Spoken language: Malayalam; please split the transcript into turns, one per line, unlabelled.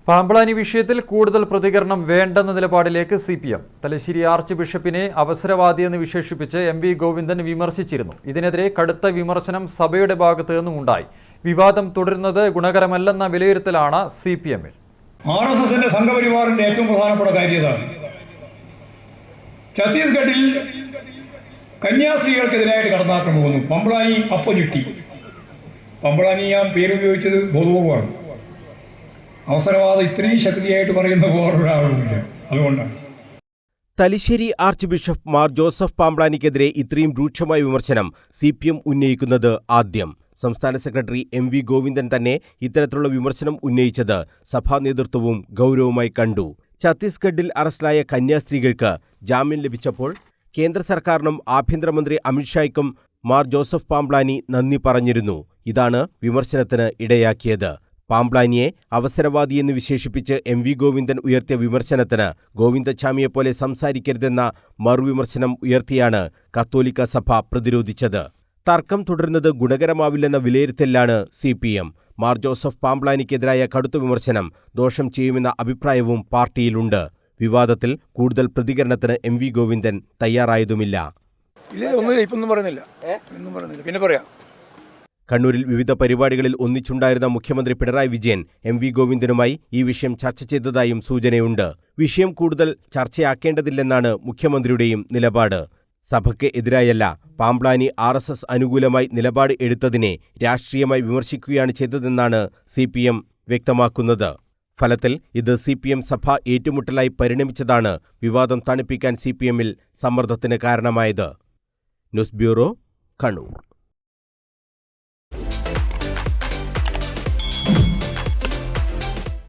പാമ്പ്ളാനി വിഷയത്തിൽ കൂടുതൽ പ്രതികരണം വേണ്ടെന്ന നിലപാടിലേക്ക് CPM. തലശ്ശേരി ആർച്ച് ബിഷപ്പിനെ അവസരവാദിയെന്ന് വിശേഷിപ്പിച്ച് MV ഗോവിന്ദൻ വിമർശിച്ചിരുന്നു. ഇതിനെതിരെ കടുത്ത വിമർശനം സഭയുടെ ഭാഗത്തു നിന്നും ഉണ്ടായി. വിവാദം തുടരുന്നത് ഗുണകരമല്ലെന്ന വിലയിരുത്തലാണ് CPM-ൽ.
RSSന്റെ സംഘപരിവാറിന്റെ ഏറ്റവും പ്രധാനപ്പെട്ട കാര്യമാണ് ഛത്തീസ്ഗഡിൽ കന്യാസ്ത്രീകൾക്കെതിരായിട്ട് കടന്നാക്രമണം വന്നു. പാമ്പ്ളാനി അപ്പഞ്ഞിട്ടി. പാമ്പ്ളാനി ഞാൻ പേരുപയോഗിച്ചത് ബോധപൂർവമാണ്. അവസരവാദം ഇത്രയും ശക്തിയായിട്ട് പറയുന്ന വേറൊരാളുമില്ല. അതുകൊണ്ടാണ്
തലശ്ശേരി ആർച്ച് ബിഷപ്പ് മാർ ജോസഫ് പാമ്പ്ളാനിക്കെതിരെ ഇത്രയും രൂക്ഷമായ വിമർശനം CPM ഉന്നയിക്കുന്നത് ആദ്യം. സംസ്ഥാന സെക്രട്ടറി MV ഗോവിന്ദൻ തന്നെ ഇത്തരത്തിലുള്ള വിമർശനം ഉന്നയിച്ചത് സഭാ നേതൃത്വവും ഗൗരവമായി കണ്ടു. ഛത്തീസ്ഗഡിൽ അറസ്റ്റിലായ കന്യാസ്ത്രീകൾക്ക് ജാമ്യം ലഭിച്ചപ്പോൾ കേന്ദ്ര സർക്കാരിനും ആഭ്യന്തരമന്ത്രി അമിത്ഷായ്ക്കും മാർ ജോസഫ് പാമ്പ്ളാനി നന്ദി പറഞ്ഞിരുന്നു. ഇതാണ് വിമർശനത്തിന് ഇടയാക്കിയത്. പാമ്പ്ളാനിയെ അവസരവാദിയെന്ന് വിശേഷിപ്പിച്ച് MV ഗോവിന്ദൻ ഉയർത്തിയ വിമർശനത്തിന് ഗോവിന്ദച്ചാമിയെപ്പോലെ സംസാരിക്കരുതെന്ന മറുവിമർശനം ഉയർത്തിയാണ് കത്തോലിക്ക സഭ പ്രതിരോധിച്ചത്. തർക്കം തുടരുന്നത് ഗുണകരമാവില്ലെന്ന വിലയിരുത്തലിലാണ് CPM. മാർ ജോസഫ് പാമ്പ്ളാനിക്കെതിരായ കടുത്ത വിമർശനം ദോഷം ചെയ്യുമെന്ന അഭിപ്രായവും പാർട്ടിയിലുണ്ട്. വിവാദത്തിൽ കൂടുതൽ പ്രതികരണത്തിന് MV ഗോവിന്ദൻ തയ്യാറായതുമില്ല.
പിന്നെ പറയാം.
കണ്ണൂരിൽ വിവിധ പരിപാടികളിൽ ഒന്നിച്ചുണ്ടായിരുന്ന മുഖ്യമന്ത്രി പിണറായി വിജയൻ MV ഗോവിന്ദനുമായി ഈ വിഷയം ചർച്ച ചെയ്തതായും സൂചനയുണ്ട്. വിഷയം കൂടുതൽ ചർച്ചയാക്കേണ്ടതില്ലെന്നാണ് മുഖ്യമന്ത്രിയുടെയും നിലപാട്. സഭയ്ക്ക് എതിരായല്ല, പാമ്പ്ളാനി RSS അനുകൂലമായി നിലപാട് എടുത്തതിനെ രാഷ്ട്രീയമായി വിമർശിക്കുകയാണ് ചെയ്തതെന്നാണ് CPM വ്യക്തമാക്കുന്നത്. ഫലത്തിൽ ഇത് CPM സഭ ഏറ്റുമുട്ടലായി പരിണമിച്ചതാണ് വിവാദം തണുപ്പിക്കാൻ CPM-ൽ സമ്മർദ്ദത്തിന് കാരണമായത്. News bureau, Kannur.